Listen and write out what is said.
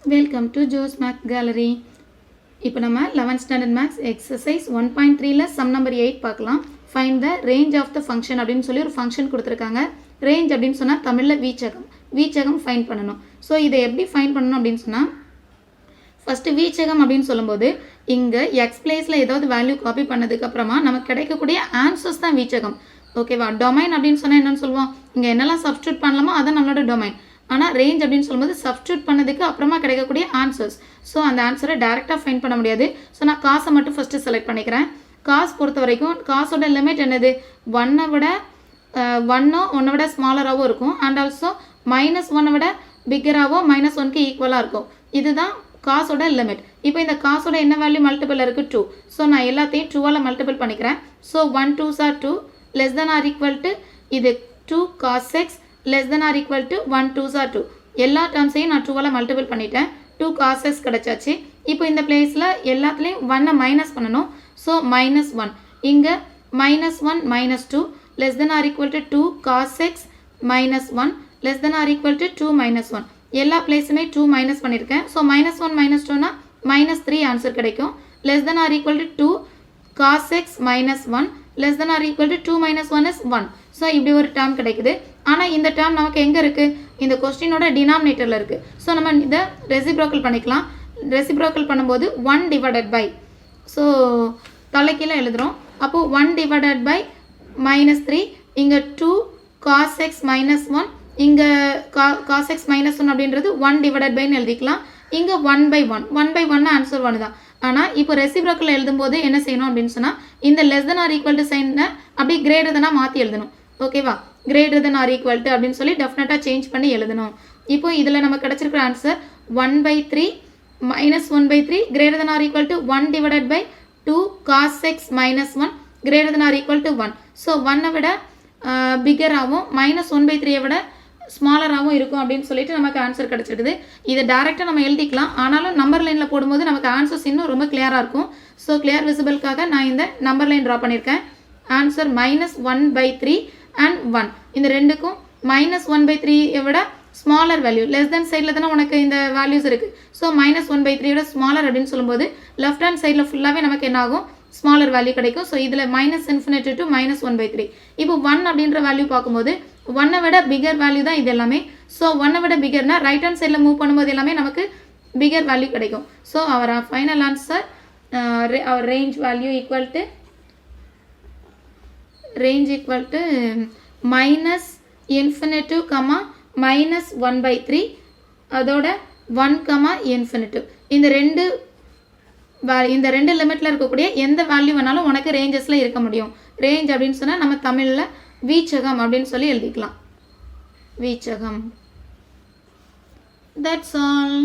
Welcome to Joe's Math Gallery. இப்போ நம்ம 11th standard maths exercise 1.3ல sum number 8 பார்க்கலாம். Find the range of the function அப்படின்னு சொல்லி ஒரு function கொடுத்திருக்காங்க. Range அப்படின்னு சொன்னா தமிழ்ல வீச்சகம் find பண்ணணும். So இதை எப்படி find பண்ணணும் அப்படின்னு சொன்னா first வீச்சகம் அப்படின்னு சொல்லும்போது இங்க x placeல ஏதாவது வேல்யூ காப்பி பண்ணதுக்கு அப்புறமா நமக்கு கிடைக்கக்கூடிய ஆன்சர்ஸ் தான் வீச்சகம். ஓகேவா? டொமைன் அப்படின்னு சொன்னா என்னன்னு சொல்லுவோம்? இங்க என்னெல்லாம் சப்ஸ்டிட்யூட் பண்ணலாமோ அது நம்மளோட டொமைன். ஆனால் ரேஞ்ச் அப்படின்னு சொல்லும்போது சப்ஸ்டியூட் பண்ணதுக்கு அப்புறமா கிடைக்கக்கூடிய ஆன்சர்ஸ். ஸோ அந்த ஆன்சரை டேரெக்டாக ஃபைண்ட் பண்ண முடியாது. ஸோ நான் காசை மட்டும் ஃபஸ்ட்டு செலக்ட் பண்ணிக்கிறேன். காசு பொறுத்த வரைக்கும் காசோட லிமிட் என்னது? ஒன்னை விட ஒன்னை விட ஸ்மாலராகவும் இருக்கும். அண்ட் ஆல்சோ -1 விட பிக்கராகவோ -1க்கு ஈக்குவலாக இருக்கும். இதுதான் காசோட லிமிட். இப்போ இந்த காசோட என்ன வேல்யூ மல்டிபிள் இருக்குது? 2. ஸோ நான் எல்லாத்தையும் 2ஆல் மல்டிபிள் பண்ணிக்கிறேன். So 1 2s are 2 less than or equal to இது 2 cos x less than or equal to 1 2s are 2. எல்லா டேர்ம்ஸையும் நான் 2ஆல் மல்டிபிள் பண்ணிட்டேன். 2 cos x கிடச்சாச்சு. இப்போ இந்த பிளேஸில் எல்லாத்துலேயும் 1 மைனஸ் பண்ணணும். ஸோ -1 இங்கே -1 -2 less than or equal to 2 cos x -1 less than or equal to 2 -1. எல்லா பிளேஸுமே 2 மைனஸ் பண்ணியிருக்கேன். ஸோ -1 -2னா -3 ஆன்சர் கிடைக்கும். less than or equal to 2 cos x -1 less than or equal to 2 -1 is 1. So இப்படி ஒரு term கிடைக்குது. ஆனால் இந்த term நமக்கு எங்கே இருக்குது? இந்த கொஸ்டினோட டினாமினேட்டரில் இருக்குது. ஸோ நம்ம இதை ரெசிப்ரோக்கல் பண்ணிக்கலாம். ரெசிப்ரோக்கல் பண்ணும்போது 1 டிவைடட் பை, ஸோ தலைக்கீழே எழுதுகிறோம். அப்போது 1 டிவைடட் பை -3 இங்கே 2 cos x -1 இங்கே cos x -1 அப்படின்றது 1 டிவைடட் பைன்னு எழுதிக்கலாம். இங்கே 1/1 ஆன்சர் 1 தான். ஆனால் இப்போ ரெசிப்ரோக்கல் எழுதும்போது என்ன செய்யணும் அப்படின்னு சொன்னால் இந்த less than or equal to சைனை அப்படியே கிரேட்டர் தெனாக மாற்றி எழுதணும். ஓகேவா? Greater than or equal to அப்படின்னு சொல்லி டெஃபினட்டாக சேஞ்ச் பண்ணி எழுதணும். இப்போ இதில் நமக்கு கிடச்சிருக்கிற answer 1/3 -1/3 greater than or equal to 1 divided by 2 cos x -1 greater than or equal to 1. So 1 விட பிக்கராகவும் -1/3 விட ஸ்மாலராகவும் இருக்கும் அப்படின்னு சொல்லிட்டு நமக்கு ஆன்சர் கிடச்சிருக்குது. இதை டேரெக்டாக நம்ம எழுதிக்கலாம். ஆனாலும் நம்பர் லைனில் போடும்போது நமக்கு ஆன்சர்ஸ் இன்னும் ரொம்ப கிளியராக இருக்கும். ஸோ கிளியர் விசிபிளுக்காக நான் இந்த நம்பர் லைன் ட்ரா பண்ணியிருக்கேன். Answer -1/3 and 1. இந்த ரெண்டுக்கும் -1/3 விட ஸ்மாலர் வேல்யூ லெஸ் தென் சைடில் தானே உனக்கு இந்த வேல்யூஸ் இருக்குது. ஸோ -1/3 விட ஸ்மாலர் அப்படின்னு சொல்லும்போது லெஃப்ட் ஹேண்ட் சைடில் ஃபுல்லாகவே நமக்கு என்ன ஆகும்? ஸ்மாலர் வேல்யூ கிடைக்கும். ஸோ இதில் -∞ to -1/3. இப்போ 1 அப்படின்ற வேல்யூ பார்க்கும்போது 1 விட பிகர் வேல்யூ தான் இது எல்லாமே. ஸோ 1 விட பிகர்னா ரைட் ஹேண்ட் சைடில் மூவ் பண்ணும்போது எல்லாமே நமக்கு பிகர் வேல்யூ கிடைக்கும். So our final answer our range value equal to -∞, -1/3 அதோட 1, ∞. இந்த ரெண்டு லிமிட்டில் இருக்கக்கூடிய எந்த வேல்யூ வேணாலும் உனக்கு ரேஞ்சஸில் இருக்க முடியும். ரேஞ்ச் அப்படின்னு சொன்னால் நம்ம தமிழில் வீச்சகம் அப்படின்னு சொல்லி எழுதிக்கலாம். வீச்சகம். That's all.